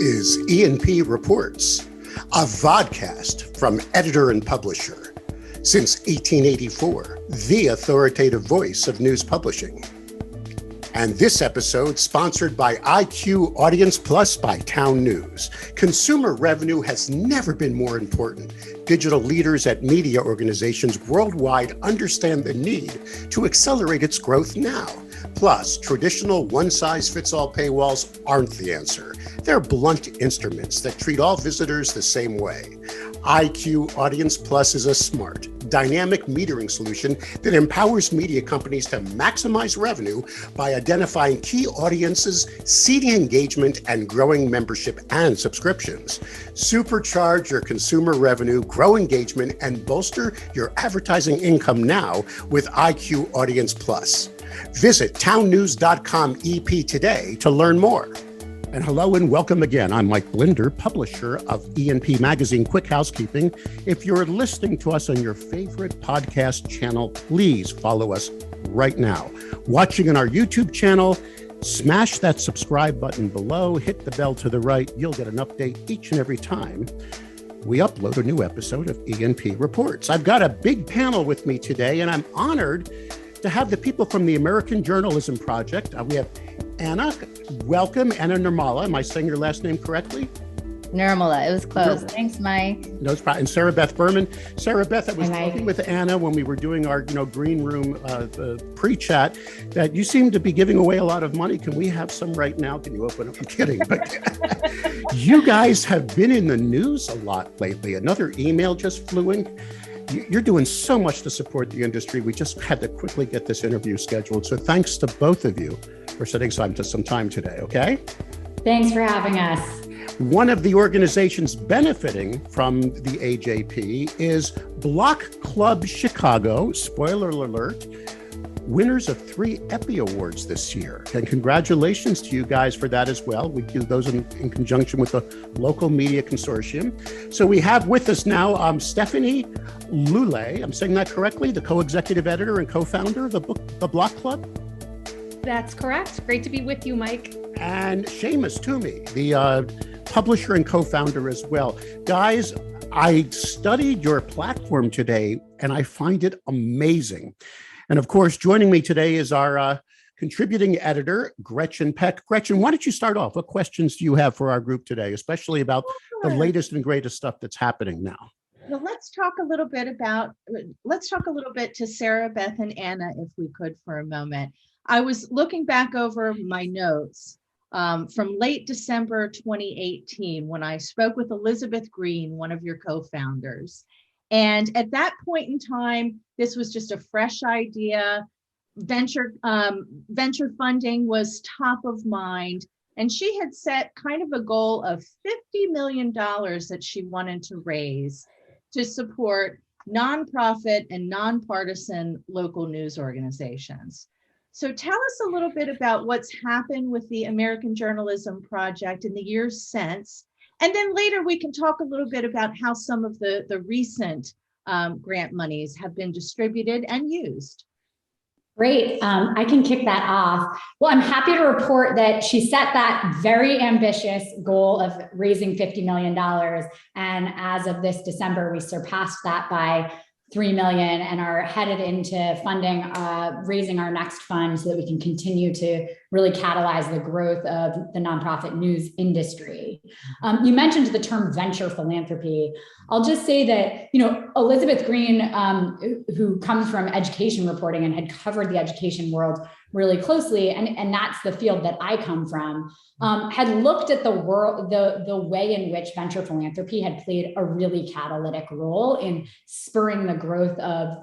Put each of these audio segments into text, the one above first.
is E&P Reports, a vodcast from editor and publisher. Since 1884, the authoritative voice of news publishing. And this episode sponsored by IQ Audience Plus by Town News. Consumer revenue has never been more important. Digital leaders at media organizations worldwide understand the need to accelerate its growth now. Plus, traditional one-size-fits-all paywalls aren't the answer. They're blunt instruments that treat all visitors the same way. IQ Audience Plus is a smart, dynamic metering solution that empowers media companies to maximize revenue by identifying key audiences, seeding engagement, and growing membership and subscriptions. Supercharge your consumer revenue, grow engagement, and bolster your advertising income now with IQ Audience Plus. Visit townnews.com EP today to learn more. And hello and welcome again. I'm Mike Blinder, publisher of E&P Magazine Quick Housekeeping. If you're listening to us on your favorite podcast channel, please follow us right now. Watching on our YouTube channel, smash that subscribe button below, hit the bell to the right. You'll get an update each and every time we upload a new episode of E&P Reports. I've got a big panel with me today, and I'm honored to have the people from the American Journalism Project. We have Anna, welcome, Anna Nirmala. Am I saying your last name correctly? Nirmala, it was close. Thanks, Mike. No, it's probably. And Sarabeth Berman. Sarabeth, I was talking with Anna when we were doing our, green room pre-chat that you seem to be giving away a lot of money. Can we have some right now? Can you open up? I'm kidding. But you guys have been in the news a lot lately. Another email just flew in. You're doing so much to support the industry. We just had to quickly get this interview scheduled. So thanks to both of you for setting some time today, okay? Thanks for having us. One of the organizations benefiting from the AJP is Block Club Chicago, spoiler alert, winners of 3 Epi Awards this year. And congratulations to you guys for that as well. We do those in conjunction with the local media consortium. So we have with us now Stephanie Lulay, I'm saying that correctly, the co-executive editor and co-founder of the book, The Block Club? That's correct. Great to be with you, Mike. And Shamus Toomey, the publisher and co-founder as well. Guys, I studied your platform today and I find it amazing. And of course, joining me today is our contributing editor, Gretchen Peck. Gretchen, why don't you start off? What questions do you have for our group today, especially about the latest and greatest stuff that's happening now? Well, let's talk a little bit to Sarabeth and Anna, if we could, for a moment. I was looking back over my notes from late December 2018 when I spoke with Elizabeth Green, one of your co-founders. And at that point in time, this was just a fresh idea. Venture funding was top of mind. And she had set kind of a goal of $50 million that she wanted to raise to support nonprofit and nonpartisan local news organizations. So tell us a little bit about what's happened with the American Journalism Project in the years since. And then later we can talk a little bit about how some of the recent grant monies have been distributed and used. Great. I can kick that off. Well, I'm happy to report that she set that very ambitious goal of raising $50 million. And as of this December, we surpassed that by $3 million and are headed into funding, raising our next fund so that we can continue to really catalyze the growth of the nonprofit news industry. You mentioned the term venture philanthropy. I'll just say that, Elizabeth Green, who comes from education reporting and had covered the education world really closely, and that's the field that I come from, had looked at the way in which venture philanthropy had played a really catalytic role in spurring the growth of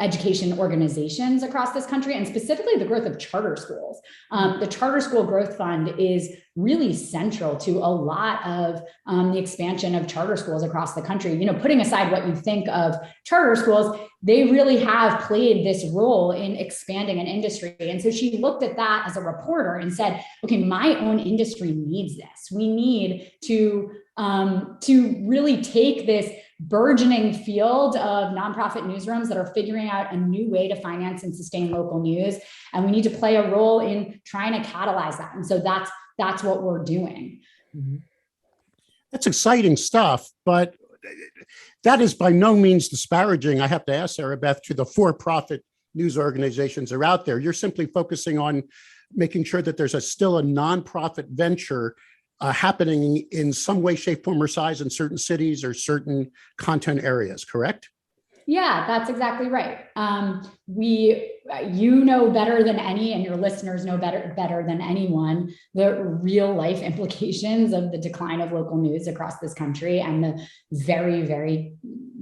education organizations across this country, and specifically the growth of charter schools. The Charter School Growth Fund is really central to a lot of the expansion of charter schools across the country. Putting aside what you think of charter schools, they really have played this role in expanding an industry. And so she looked at that as a reporter and said, okay, my own industry needs this. We need to really take this burgeoning field of nonprofit newsrooms that are figuring out a new way to finance and sustain local news. And we need to play a role in trying to catalyze that. And so that's what we're doing. Mhm. That's exciting stuff, but that is by no means disparaging. I have to ask Sarabeth, to the for-profit news organizations that are out there. You're simply focusing on making sure that there's still a nonprofit venture happening in some way, shape, form, or size in certain cities or certain content areas, correct? Yeah, that's exactly right. You know better than any, and your listeners know better than anyone, the real life implications of the decline of local news across this country and the very, very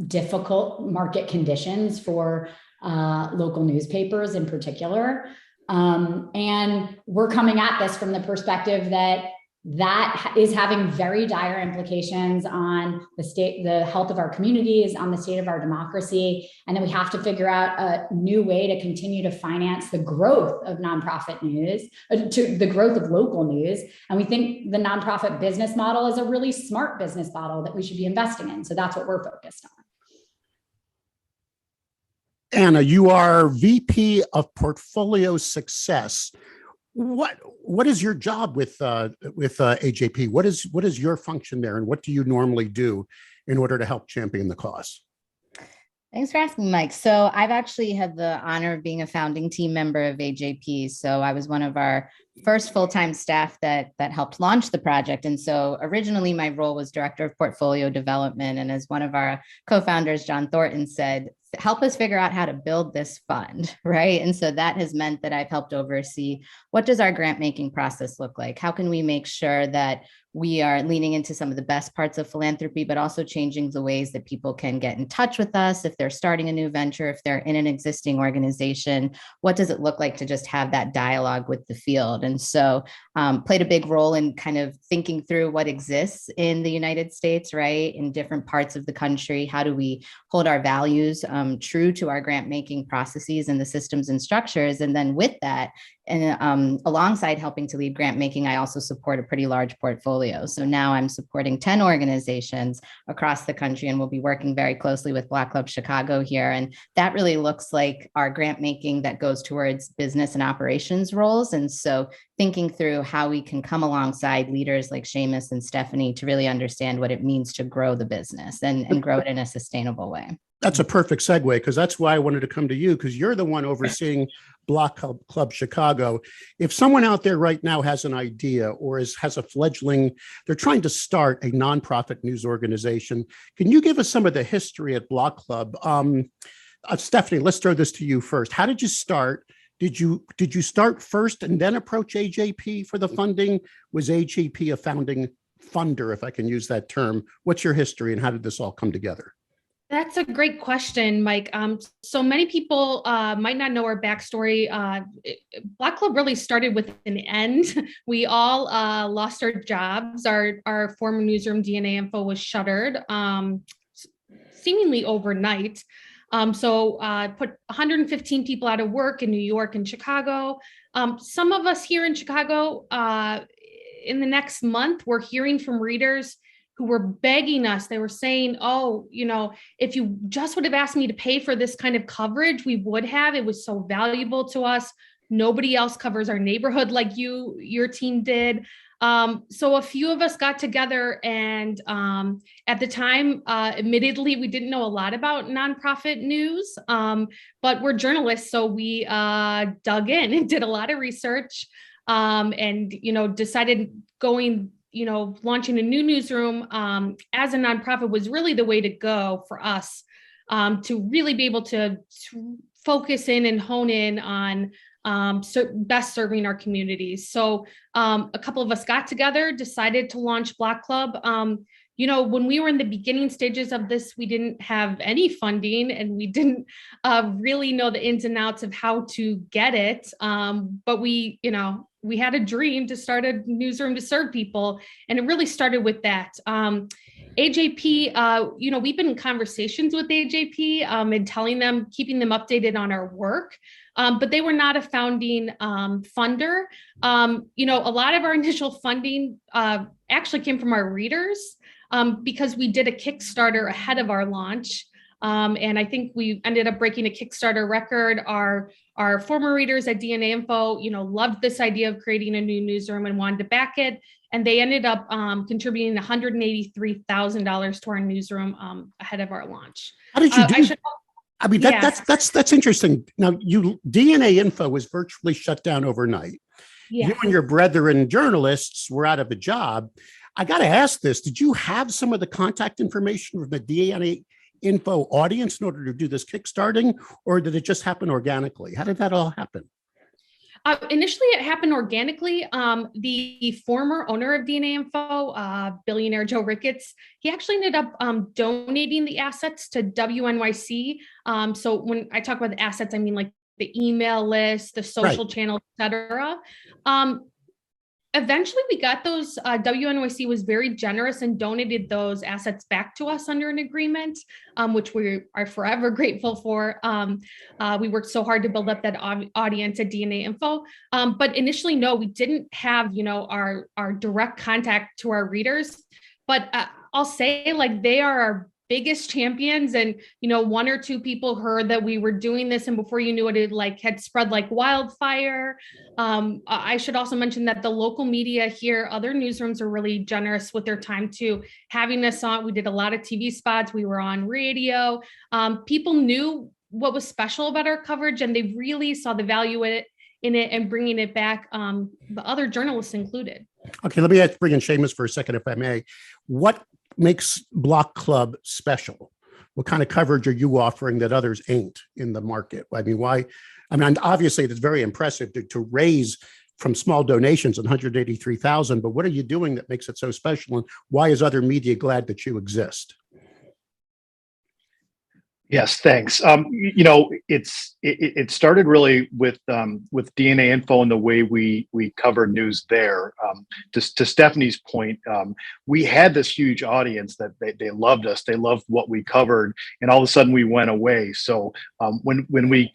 difficult market conditions for local newspapers in particular. And we're coming at this from the perspective that is having very dire implications on the health of our communities, on the state of our democracy, and that we have to figure out a new way to continue to finance the growth of nonprofit news, to the growth of local news. And we think the nonprofit business model is a really smart business model that we should be investing in. So that's what we're focused on. Anna, you are VP of Portfolio Success. What is your job with AJP? What is your function there, and what do you normally do in order to help champion the cause? Thanks for asking, Mike. So I've actually had the honor of being a founding team member of AJP. So I was one of our first full-time staff that helped launch the project. And so originally my role was Director of Portfolio Development. And as one of our co-founders, John Thornton, said, help us figure out how to build this fund, right? And so that has meant that I've helped oversee, what does our grant making process look like? How can we make sure that we are leaning into some of the best parts of philanthropy, but also changing the ways that people can get in touch with us if they're starting a new venture, if they're in an existing organization? What does it look like to just have that dialogue with the field? And so played a big role in kind of thinking through what exists in the United States, right? In different parts of the country. How do we hold our values true to our grant making processes and the systems and structures? And then with that, and alongside helping to lead grant making, I also support a pretty large portfolio. So now I'm supporting 10 organizations across the country, and we'll be working very closely with Black Club Chicago here. And that really looks like our grant making that goes towards business and operations roles. And so thinking through how we can come alongside leaders like Shamus and Stephanie to really understand what it means to grow the business and grow it in a sustainable way. That's a perfect segue, because that's why I wanted to come to you, because you're the one overseeing Black Club Chicago. If someone out there right now has an idea or has a fledgling, they're trying to start a nonprofit news organization, can you give us some of the history at Black Club? Stephanie, let's throw this to you first. How did you start? Did you start first and then approach AJP for the funding? Was AJP a founding funder, if I can use that term? What's your history and how did this all come together? That's a great question, Mike. So many people might not know our backstory. Black Club really started with an end. We all lost our jobs. Our former newsroom, DNA Info, was shuttered seemingly overnight. So put 115 people out of work in New York and Chicago. Some of us here in Chicago, in the next month, we're hearing from readers who were begging us. They were saying, oh, if you just would have asked me to pay for this kind of coverage, we would have. It was so valuable to us. Nobody else covers our neighborhood like your team did. So a few of us got together, and at the time, admittedly, we didn't know a lot about nonprofit news, but we're journalists. So we dug in and did a lot of research and, decided launching a new newsroom as a nonprofit was really the way to go for us to really be able to focus in and hone in on best serving our communities. So a couple of us got together, decided to launch Black Club. When we were in the beginning stages of this, we didn't have any funding and we didn't really know the ins and outs of how to get it. But we had a dream to start a newsroom to serve people. And it really started with that. AJP, we've been in conversations with AJP and telling them, keeping them updated on our work. But they were not a founding funder. A lot of our initial funding actually came from our readers because we did a Kickstarter ahead of our launch. And I think we ended up breaking a Kickstarter record. Our former readers at DNA Info, loved this idea of creating a new newsroom and wanted to back it. and they ended up contributing $183,000 to our newsroom ahead of our launch. How did you do? I mean, Yeah. that's interesting. Now, DNA Info was virtually shut down overnight. Yeah. You and your brethren journalists were out of a job. I got to ask this: did you have some of the contact information from the DNA Info audience in order to do this kickstarting, or did it just happen organically? How did that all happen? Initially, it happened organically. The former owner of DNA Info, billionaire Joe Ricketts, he actually ended up donating the assets to WNYC. So when I talk about the assets, I mean like the email list, the social channel, et cetera. Eventually, we got those. WNYC was very generous and donated those assets back to us under an agreement, which we are forever grateful for. We worked so hard to build up that audience at DNA Info. But initially, no, we didn't have, our direct contact to our readers. But I'll say, like, they are our biggest champions, and one or two people heard that we were doing this, and before you knew it, it had spread like wildfire. I should also mention that the local media here, other newsrooms, are really generous with their time too, having us on. We did a lot of TV spots, we were on radio. People knew what was special about our coverage, and they really saw the value in it and bringing it back, the other journalists included. Okay, let me bring in Shamus for a second, if I may. What makes Block Club special? What kind of coverage are you offering that others ain't in the market? I mean, why? I mean, obviously it's very impressive to raise from small donations 183,000, but what are you doing that makes it so special, and why is other media glad that you exist? Yes, thanks. It started really with DNA Info and the way we cover news there. To Stephanie's point, we had this huge audience that they loved us. They loved what we covered, and all of a sudden we went away. So when we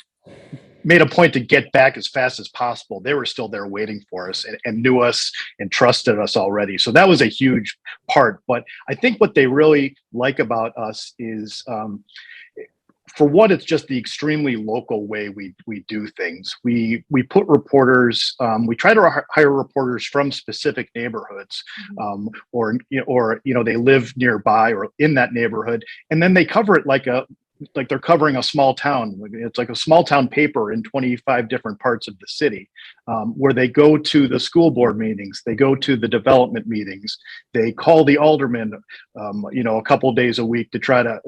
made a point to get back as fast as possible, they were still there waiting for us and knew us and trusted us already. So that was a huge part. But I think what they really like about us is, for one, it's just the extremely local way we do things. We put reporters. We try to hire reporters from specific neighborhoods, or they live nearby or in that neighborhood, and then they cover it like they're covering a small town. It's like a small town paper in 25 different parts of the city, where they go to the school board meetings, they go to the development meetings, they call the aldermen, a couple of days a week to try to,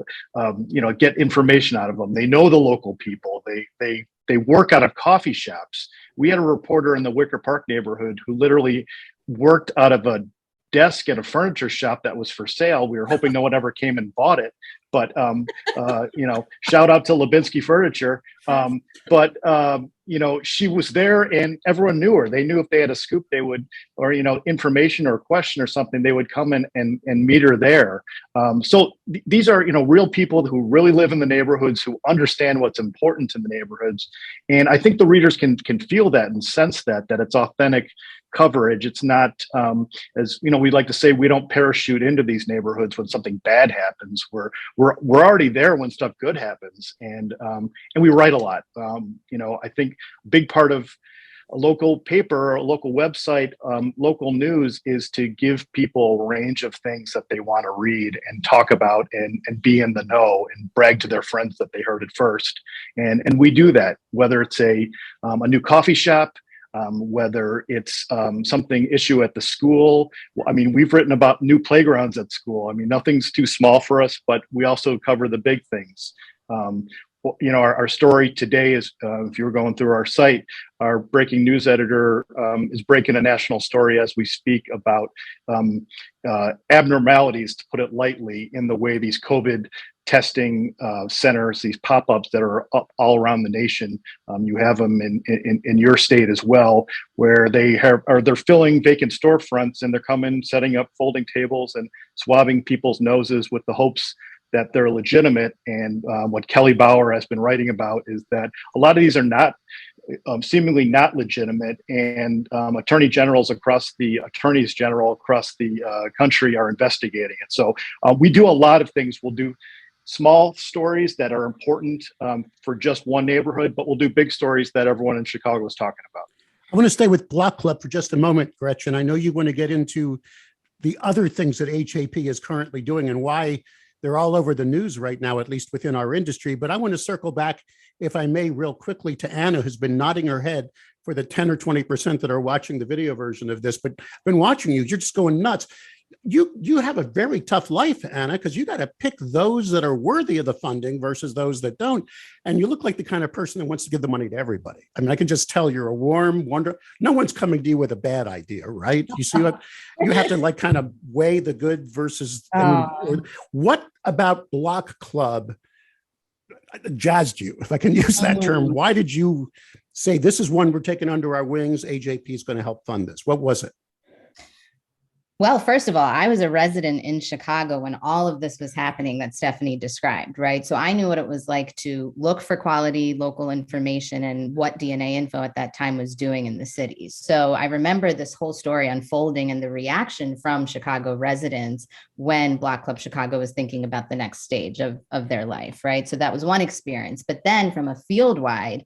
get information out of them. They know the local people. They work out of coffee shops. We had a reporter in the Wicker Park neighborhood who literally worked out of a desk at a furniture shop that was for sale. We were hoping no one ever came and bought it, but shout out to Lubinsky Furniture. She was there and everyone knew her. They knew if they had a scoop, they would, or information or a question or something, they would come in and meet her there. These are real people who really live in the neighborhoods, who understand what's important in the neighborhoods, and I think the readers can feel that and sense that it's authentic coverage. It's not, as we like to say, we don't parachute into these neighborhoods when something bad happens. We're already there when stuff good happens, and we write a lot. I think a big part of a local paper, a local website, local news is to give people a range of things that they want to read and talk about and be in the know and brag to their friends that they heard it first. And we do that, whether it's a new coffee shop, whether it's something issue at the school. I mean, we've written about new playgrounds at school. I mean, nothing's too small for us, but we also cover the big things. Our story today is, if you were going through our site, our breaking news editor is breaking a national story as we speak about abnormalities, to put it lightly, in the way these COVID testing centers, these pop-ups that are up all around the nation. You have them in your state as well, where they're filling vacant storefronts, and they're coming, setting up folding tables and swabbing people's noses with the hopes that they're legitimate. And what Kelly Bauer has been writing about is that a lot of these are not seemingly not legitimate, and attorneys general across the country are investigating it. So we do a lot of things. We'll do small stories that are important for just one neighborhood, but we'll do big stories that everyone in Chicago is talking about. I want to stay with Block Club for just a moment, Gretchen. I know you want to get into the other things that HAP is currently doing and why they're all over the news right now, at least within our industry. But I want to circle back, if I may, real quickly to Anna, who's been nodding her head for the 10 or 20% that are watching the video version of this, but been watching you. You're just going nuts. You have a very tough life, Anna, because you got to pick those that are worthy of the funding versus those that don't. And you look like the kind of person that wants to give the money to everybody. I mean, I can just tell you're a warm wonder. No one's coming to you with a bad idea, right? You see what you have to like kind of weigh the good versus. What about Block Club jazzed you, if I can use that term? Why did you say this is one we're taking under our wings? AJP is going to help fund this. What was it? Well, first of all, I was a resident in Chicago when all of this was happening that Stephanie described, right? So I knew what it was like to look for quality local information and what DNA Info at that time was doing in the cities. So I remember this whole story unfolding and the reaction from Chicago residents when Block Club Chicago was thinking about the next stage of their life, right? So that was one experience. But then from a field-wide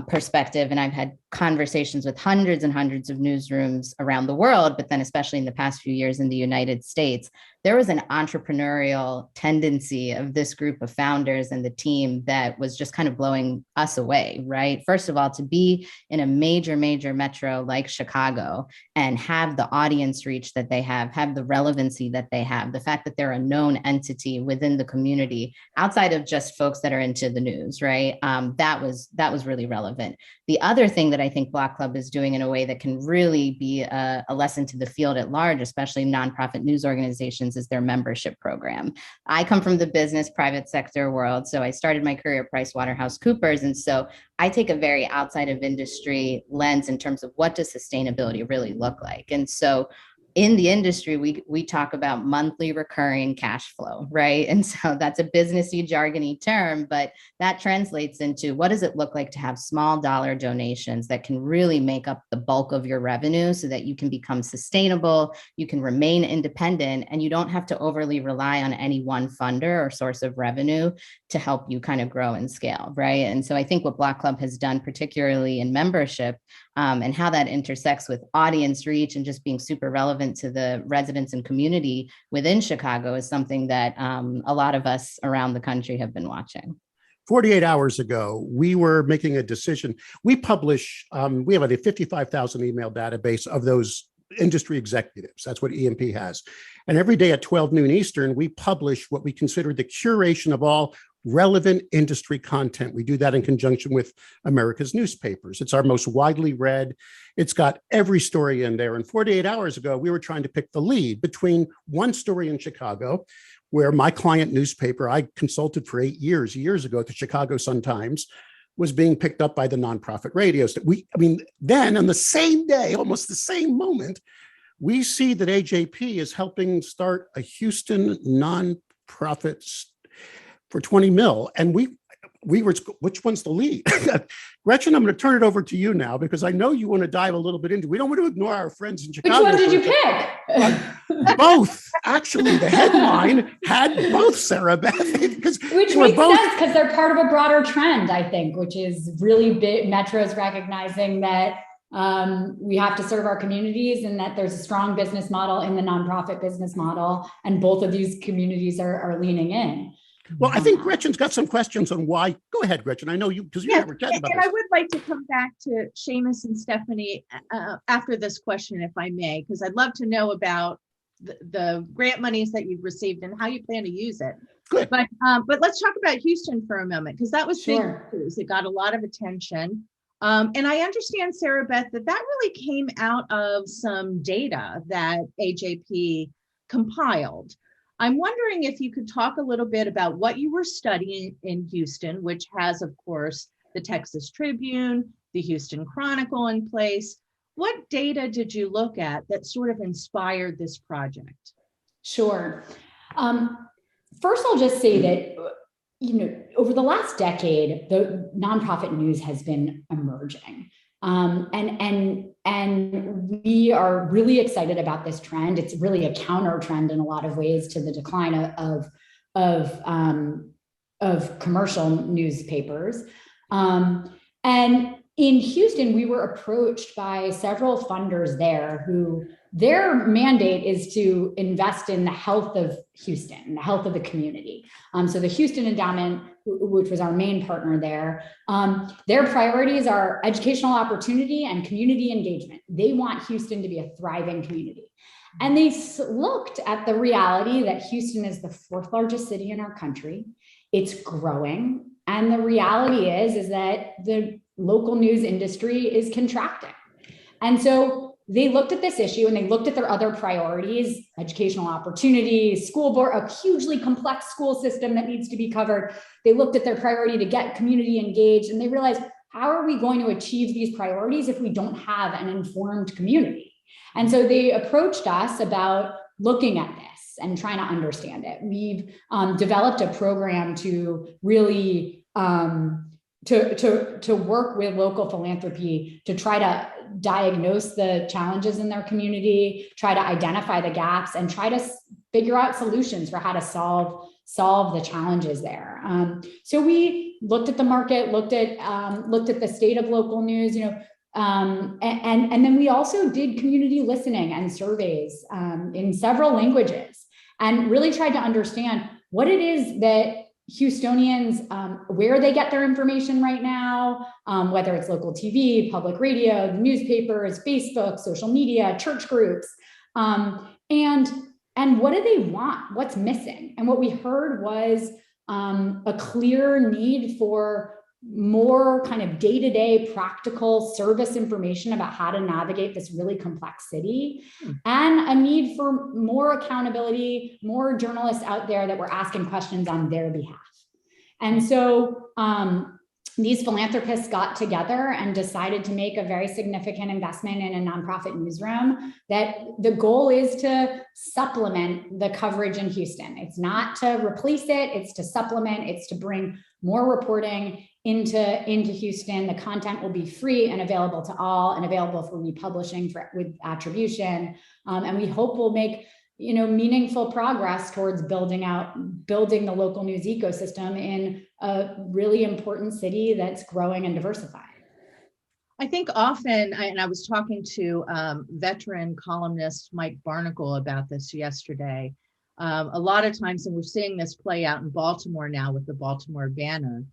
perspective, and I've had conversations with hundreds and hundreds of newsrooms around the world, but then especially in the past few years in the United States, there was an entrepreneurial tendency of this group of founders and the team that was just kind of blowing us away, right? First of all, to be in a major metro like Chicago and have the audience reach that they have the relevancy that they have, the fact that they're a known entity within the community outside of just folks that are into the news, right? That was really relevant. The other thing that I think Block Club is doing in a way that can really be a lesson to the field at large, especially nonprofit news organizations, is their membership program. I come from the business private sector world, so I started my career at PricewaterhouseCoopers, and so I take a very outside of industry lens in terms of what does sustainability really look like. And so in the industry, we talk about monthly recurring cash flow, right? And so that's a businessy, jargony term, but that translates into what does it look like to have small dollar donations that can really make up the bulk of your revenue so that you can become sustainable, you can remain independent, and you don't have to overly rely on any one funder or source of revenue to help you kind of grow and scale, right? And so I think what Block Club has done, particularly in membership, and how that intersects with audience reach and just being super relevant to the residents and community within Chicago is something that a lot of us around the country have been watching. 48 hours ago, we were making a decision. We publish, we have a 55,000 email database of those industry executives. That's what E&P has. And every day at 12 noon Eastern, we publish what we consider the curation of all relevant industry content. We do that in conjunction with America's newspapers. It's our most widely read. It's got every story in there. And 48 hours ago, we were trying to pick the lead between one story in Chicago, where my client newspaper, I consulted for 8 years ago, the Chicago Sun-Times, was being picked up by the nonprofit radios. Then on the same day, almost the same moment, we see that AJP is helping start a Houston nonprofit for 20 mil. And we were, which one's the lead? Gretchen, I'm going to turn it over to you now, because I know you want to dive a little bit into, we don't want to ignore our friends in Chicago. Which one did you pick? Both. Actually, the headline had both, Sarabeth. Which makes sense, because they're part of a broader trend, I think, which is really big. Metros recognizing that we have to serve our communities and that there's a strong business model in the nonprofit business model. And both of these communities are leaning in. Well, I think Gretchen's got some questions on why. Go ahead, Gretchen. I know you, because you never chatted about and this. I would like to come back to Shamus and Stephanie after this question, if I may, because I'd love to know about the grant monies that you've received and how you plan to use it. Good. But let's talk about Houston for a moment, because that was Sure. big news. It got a lot of attention. And I understand, Sarabeth, that really came out of some data that AJP compiled. I'm wondering if you could talk a little bit about what you were studying in Houston, which has, of course, the Texas Tribune, the Houston Chronicle in place. What data did you look at that sort of inspired this project? Sure. First, I'll just say that, over the last decade, the nonprofit news has been emerging. And we are really excited about this trend. It's really a counter trend in a lot of ways to the decline of commercial newspapers. And in Houston, we were approached by several funders there who their mandate is to invest in the health of Houston, the health of the community. So the Houston Endowment, which was our main partner there, their priorities are educational opportunity and community engagement. They want Houston to be a thriving community. And they looked at the reality that Houston is the 4th largest city in our country. It's growing. And the reality is that the local news industry is contracting. And so they looked at this issue and they looked at their other priorities, educational opportunities, school board, a hugely complex school system that needs to be covered. They looked at their priority to get community engaged, and they realized, how are we going to achieve these priorities if we don't have an informed community? And so they approached us about looking at this and trying to understand it. We've developed a program to really to work with local philanthropy to try to diagnose the challenges in their community, try to identify the gaps, and try to figure out solutions for how to solve the challenges there. So we looked at the market, looked at the state of local news, and then we also did community listening and surveys in several languages, and really tried to understand what it is that Houstonians, where they get their information right now, whether it's local TV, public radio, the newspapers, Facebook, social media, church groups, and what do they want? What's missing? And what we heard was a clear need for more kind of day-to-day practical service information about how to navigate this really complex city, and a need for more accountability, more journalists out there that were asking questions on their behalf. And so these philanthropists got together and decided to make a very significant investment in a nonprofit newsroom that the goal is to supplement the coverage in Houston. It's not to replace it, it's to supplement, it's to bring more reporting into Houston. The content will be free and available to all, and available for republishing with attribution. And we hope we'll make meaningful progress towards building the local news ecosystem in a really important city that's growing and diversifying. I think often, and I was talking to veteran columnist Mike Barnacle about this yesterday, a lot of times, and we're seeing this play out in Baltimore now with the Baltimore Banner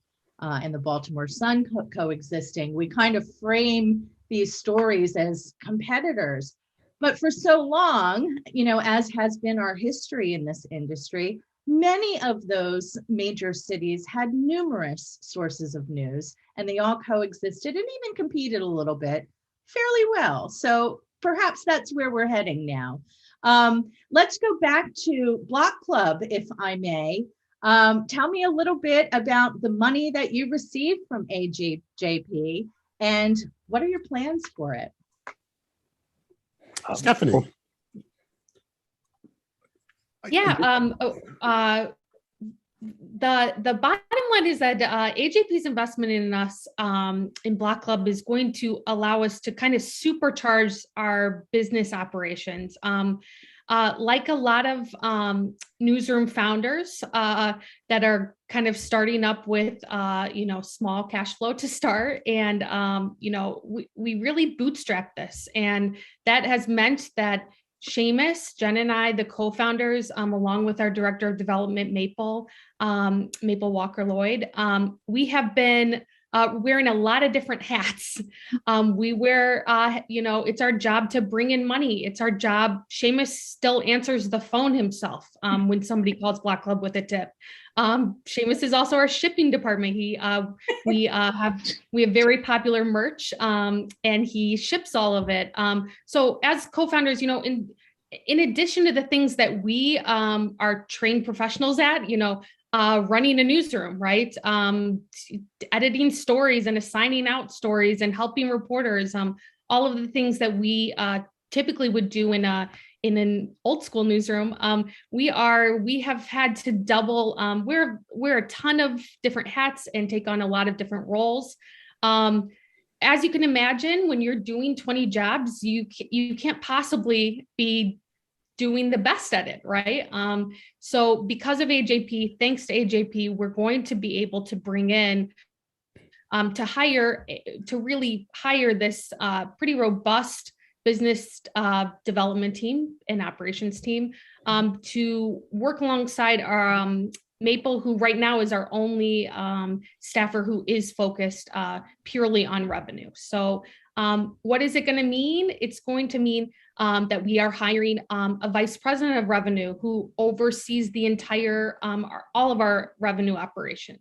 and the Baltimore Sun coexisting, we kind of frame these stories as competitors. But for so long, as has been our history in this industry, many of those major cities had numerous sources of news, and they all coexisted and even competed a little bit fairly well. So perhaps that's where we're heading now. Let's go back to Block Club, if I may. Tell me a little bit about the money that you received from AJP and what are your plans for it? Stephanie. Yeah. The bottom line is that AJP's investment in us in Block Club is going to allow us to kind of supercharge our business operations. Like a lot of newsroom founders that are kind of starting up with small cash flow to start, and we really bootstrap this, and that has meant that Shamus, Jen, and I, the co-founders, along with our director of development, Maple Walker-Lloyd, we have been wearing a lot of different hats. We wear, it's our job to bring in money. It's our job. Shamus still answers the phone himself when somebody calls Block Club with a tip. Shamus is also our shipping department. We have very popular merch, and he ships all of it. So as co-founders, in addition to the things that we are trained professionals at, running a newsroom, right? Editing stories and assigning out stories and helping reporters, all of the things that we typically would do in an old school newsroom. We have had to double, wear a ton of different hats and take on a lot of different roles. As you can imagine, when you're doing 20 jobs, you can't possibly be doing the best at it, right? So because of AJP, thanks to AJP, we're going to be able to bring in to really hire this pretty robust business development team and operations team to work alongside our Maple, who right now is our only staffer who is focused purely on revenue. So what is it going to mean? It's going to mean that we are hiring a vice president of revenue who oversees the entire, all of our revenue operation.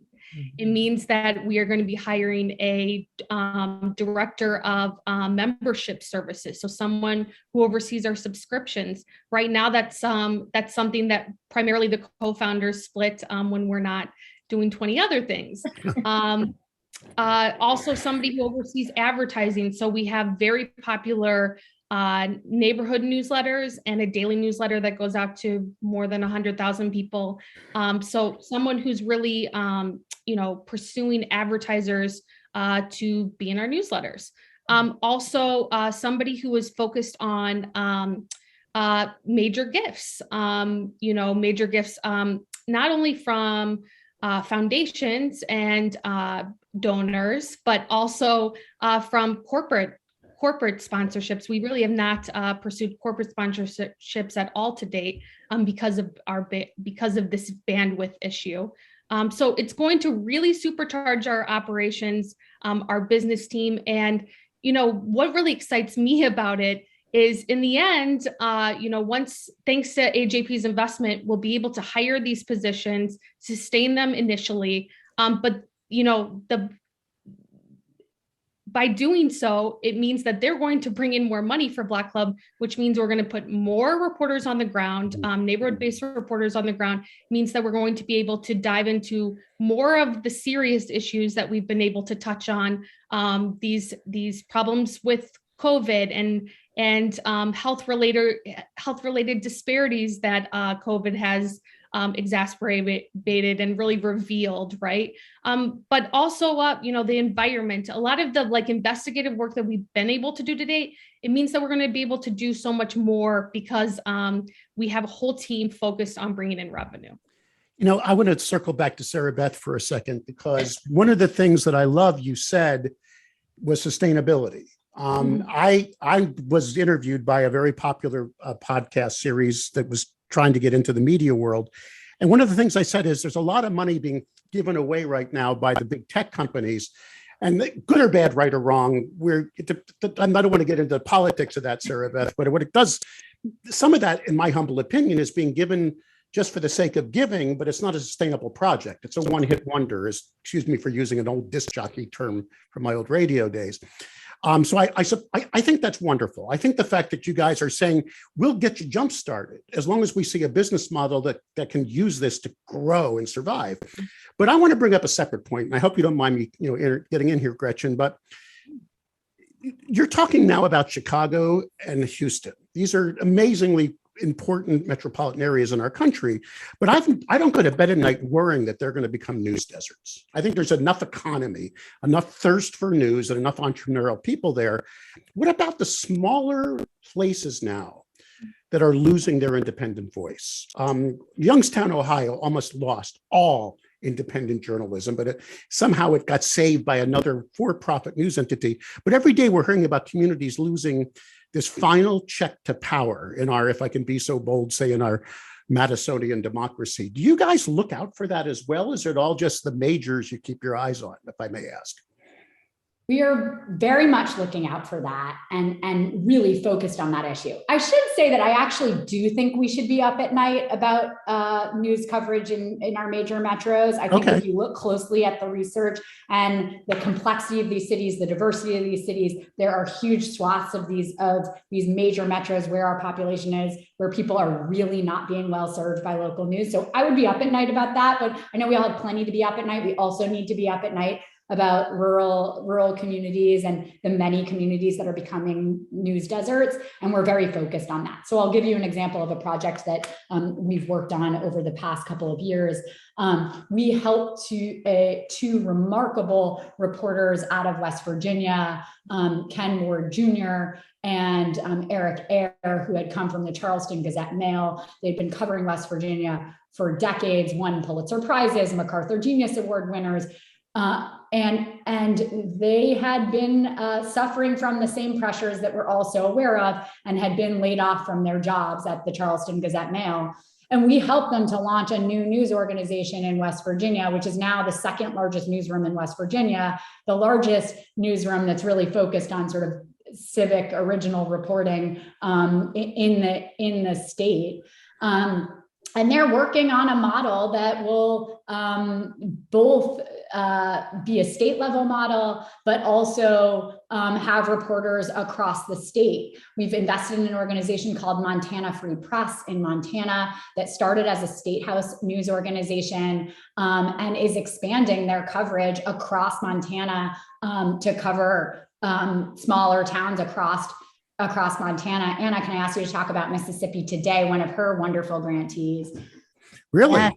It means that we are going to be hiring a director of membership services, so someone who oversees our subscriptions. Right now, that's something that primarily the co-founders split when we're not doing 20 other things. Also, somebody who oversees advertising. So we have very popular neighborhood newsletters and a daily newsletter that goes out to more than 100,000 people. So someone who's really, pursuing advertisers to be in our newsletters. Also, somebody who is focused on major gifts, major gifts, not only from foundations and donors, but also from corporate sponsorships. We really have not pursued corporate sponsorships at all to date because of this bandwidth issue. So it's going to really supercharge our operations, our business team. And, what really excites me about it is in the end, once, thanks to AJP's investment, we'll be able to hire these positions, sustain them initially. But by doing so, it means that they're going to bring in more money for Black Club, which means we're going to put more reporters on the ground, neighborhood-based reporters on the ground. It means that we're going to be able to dive into more of the serious issues that we've been able to touch on, these problems with COVID and health-related disparities that COVID has exacerbated and really revealed, right? But also, the environment, a lot of the investigative work that we've been able to do today, it means that we're going to be able to do so much more because we have a whole team focused on bringing in revenue. I want to circle back to Sarabeth for a second, because one of the things that I love you said was sustainability. I was interviewed by a very popular podcast series that was trying to get into the media world. And one of the things I said is there's a lot of money being given away right now by the big tech companies, and good or bad, right or wrong. I don't want to get into the politics of that, Sarabeth, but what it does, some of that, in my humble opinion, is being given just for the sake of giving, but it's not a sustainable project. It's a one-hit wonder, excuse me for using an old disc jockey term from my old radio days. So I think that's wonderful. I think the fact that you guys are saying we'll get you jump started as long as we see a business model that can use this to grow and survive. But I want to bring up a separate point, and I hope you don't mind me, getting in here, Gretchen. But you're talking now about Chicago and Houston. These are amazingly important metropolitan areas in our country, but I don't go to bed at night worrying that they're going to become news deserts. I think there's enough economy, enough thirst for news, and enough entrepreneurial people there. What about the smaller places now that are losing their independent voice? Youngstown, Ohio almost lost all independent journalism, but somehow it got saved by another for-profit news entity. But every day we're hearing about communities losing this final check to power in our, if I can be so bold, say in our Madisonian democracy. Do you guys look out for that as well? Is it all just the majors you keep your eyes on, if I may ask? We are very much looking out for that and really focused on that issue. I should say that I actually do think we should be up at night about news coverage in our major metros. I think if you look closely at the research and the complexity of these cities, the diversity of these cities, there are huge swaths of these major metros where our population is, where people are really not being well served by local news. So I would be up at night about that, but I know we all have plenty to be up at night. We also need to be up at night about rural communities and the many communities that are becoming news deserts. And we're very focused on that. So I'll give you an example of a project that we've worked on over the past couple of years. We helped two remarkable reporters out of West Virginia, Ken Ward Jr. and Eric Ayer, who had come from the Charleston Gazette-Mail. They'd been covering West Virginia for decades, won Pulitzer Prizes, MacArthur Genius Award winners. And they had been suffering from the same pressures that we're also aware of, and had been laid off from their jobs at the Charleston Gazette-Mail. And we helped them to launch a new news organization in West Virginia, which is now the second largest newsroom in West Virginia, the largest newsroom that's really focused on sort of civic original reporting in the state. And they're working on a model that will both be a state level model, but also have reporters across the state. We've invested in an organization called Montana Free Press in Montana that started as a state house news organization and is expanding their coverage across Montana to cover smaller towns across Montana. Anna, can I ask you to talk about Mississippi Today, one of her wonderful grantees? Really? Yeah.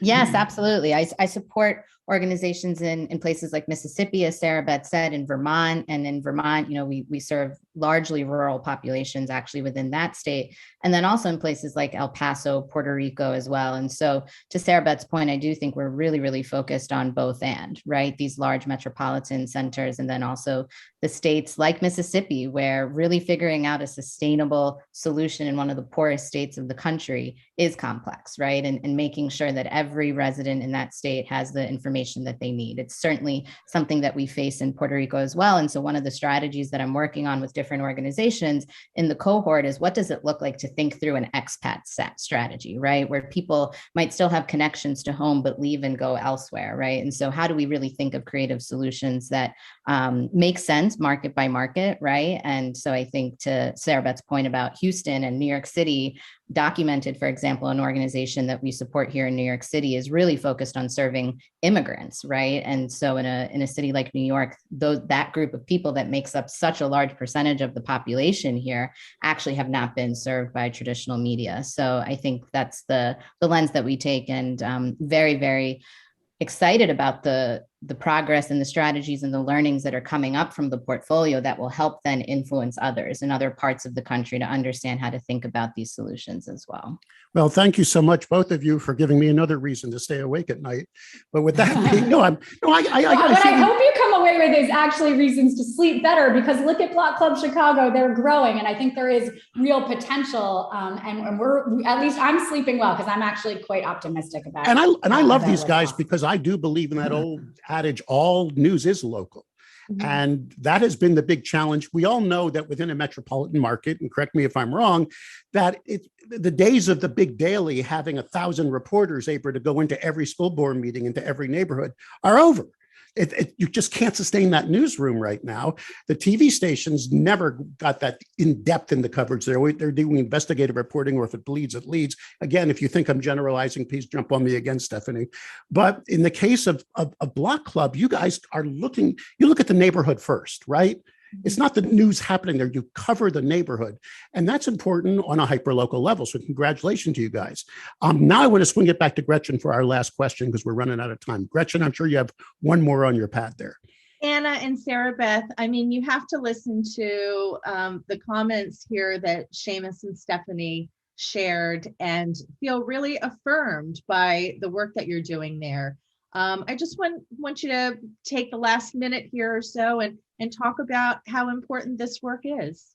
Yes, absolutely. I support organizations in places like Mississippi, as Sarabeth said, in Vermont. And in Vermont, we serve largely rural populations actually within that state. And then also in places like El Paso, Puerto Rico as well. And so to Sarabeth's point, I do think we're really, really focused on both and, right? These large metropolitan centers, and then also the states like Mississippi, where really figuring out a sustainable solution in one of the poorest states of the country is complex, right? And making sure that every resident in that state has the information that they need. It's certainly something that we face in Puerto Rico as well. And so one of the strategies that I'm working on with different organizations in the cohort is, what does it look like to think through an expat strategy, right? Where people might still have connections to home, but leave and go elsewhere, right? And so how do we really think of creative solutions that make sense market by market, right? And so I think to Sarabeth's point about Houston and New York City, documented, for example, an organization that we support here in New York City is really focused on serving immigrants, right? And so in a city like New York, that group of people that makes up such a large percentage of the population here actually have not been served by traditional media. So I think that's the lens that we take, and very, very excited about the progress and the strategies and the learnings that are coming up from the portfolio that will help then influence others in other parts of the country to understand how to think about these solutions as well. Well, thank you so much, both of you, for giving me another reason to stay awake at night. But with that being, what I hope you come away with is actually reasons to sleep better, because look at Block Club Chicago, they're growing. And I think there is real potential. And we're, at least I'm sleeping well, because I'm actually quite optimistic about it. And I love these guys because I do believe in that old adage, all news is local. Mm-hmm. And that has been the big challenge. We all know that within a metropolitan market, and correct me if I'm wrong, that the days of the big daily having 1,000 reporters able to go into every school board meeting, into every neighborhood, are over. You just can't sustain that newsroom right now. The TV stations never got that in depth in the coverage. They're doing investigative reporting, or if it bleeds, it leads. Again, if you think I'm generalizing, please jump on me again, Stephanie. But in the case of Block Club, you guys are you look at the neighborhood first, right? It's not the news happening there. You cover the neighborhood. And that's important on a hyper-local level. So congratulations to you guys. Now I want to swing it back to Gretchen for our last question, because we're running out of time. Gretchen, I'm sure you have one more on your pad there. Anna and Sarabeth, I mean, you have to listen to the comments here that Shamus and Stephanie shared and feel really affirmed by the work that you're doing there. I just want you to take the last minute here or so and talk about how important this work is.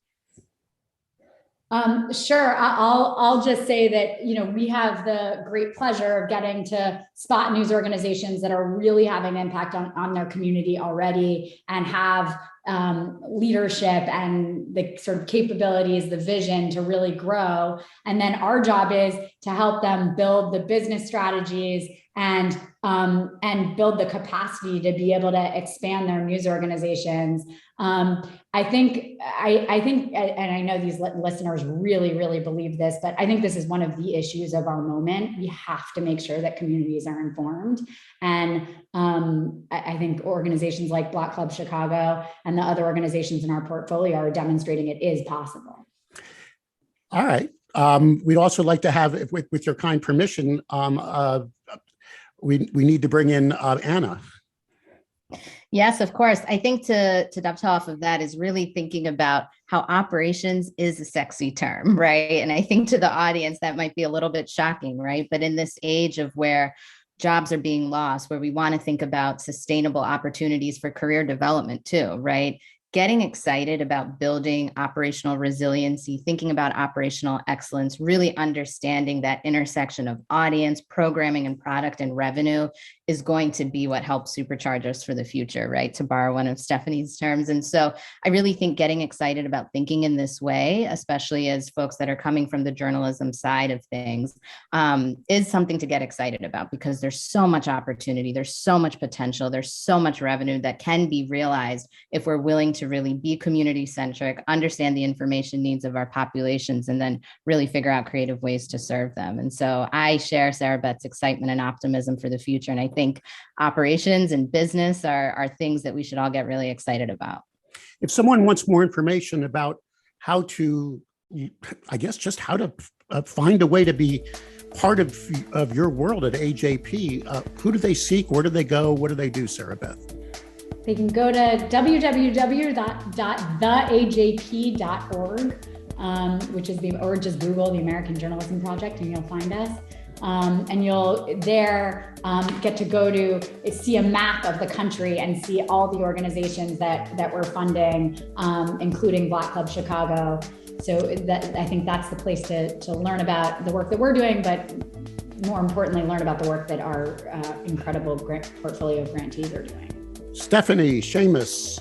Sure. I'll just say that, we have the great pleasure of getting to spot news organizations that are really having an impact on their community already, and have leadership and the sort of capabilities, the vision to really grow. And then our job is to help them build the business strategies and build the capacity to be able to expand their news organizations. I think, and I know these listeners really, really believe this, but I think this is one of the issues of our moment. We have to make sure that communities are informed. And I think organizations like Block Club Chicago and the other organizations in our portfolio are demonstrating it is possible. All right. We'd also like to have, with your kind permission, we need to bring in Anna. Yes, of course. I think to dovetail off of that is really thinking about how operations is a sexy term, right? And I think to the audience that might be a little bit shocking, right? But in this age of where jobs are being lost, where we want to think about sustainable opportunities for career development too, right? Getting excited about building operational resiliency, thinking about operational excellence, really understanding that intersection of audience, programming, and product and revenue is going to be what helps supercharge us for the future, right? To borrow one of Stephanie's terms. And so I really think getting excited about thinking in this way, especially as folks that are coming from the journalism side of things, is something to get excited about, because there's so much opportunity, there's so much potential, there's so much revenue that can be realized if we're willing to really be community centric, understand the information needs of our populations, and then really figure out creative ways to serve them. And so I share Sarabeth's excitement and optimism for the future. And I think operations and business are things that we should all get really excited about. If someone wants more information about how to, I guess, just how to find a way to be part of your world at AJP, who do they seek? Where do they go? What do they do, Sarabeth? They can go to www.theajp.org, which is or just Google the American Journalism Project, and you'll find us. And you'll there get to go to see a map of the country and see all the organizations that we're funding, including Black Club Chicago. So I think that's the place to learn about the work that we're doing, but more importantly, learn about the work that our incredible portfolio grantees are doing. Stephanie, Shamus,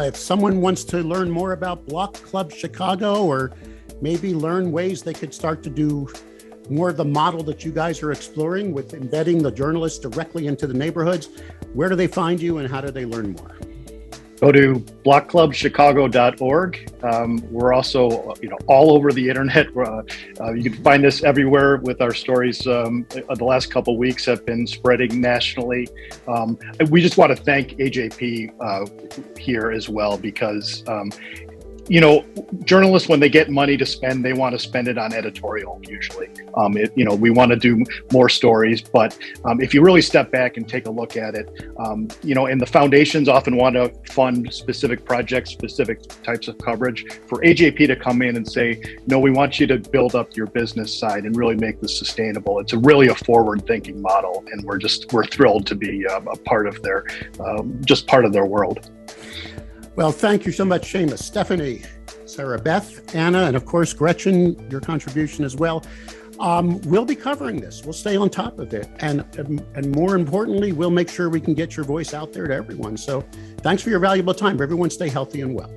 if someone wants to learn more about Block Club Chicago, or maybe learn ways they could start to do more of the model that you guys are exploring with embedding the journalists directly into the neighborhoods, where do they find you and how do they learn more? Go to blockclubchicago.org. We're also, all over the internet. You can find us everywhere with our stories. The last couple of weeks have been spreading nationally. We just want to thank AJP here as well, because journalists, when they get money to spend, they want to spend it on editorial usually. We want to do more stories, but if you really step back and take a look at it, and the foundations often want to fund specific projects, specific types of coverage. For AJP to come in and say, no, we want you to build up your business side and really make this sustainable. It's really a forward-thinking model, and we're thrilled to be a part of their world. Well, thank you so much, Shamus, Stephanie, Sarabeth, Anna, and of course, Gretchen, your contribution as well. We'll be covering this. We'll stay on top of it. And more importantly, we'll make sure we can get your voice out there to everyone. So thanks for your valuable time. Everyone stay healthy and well.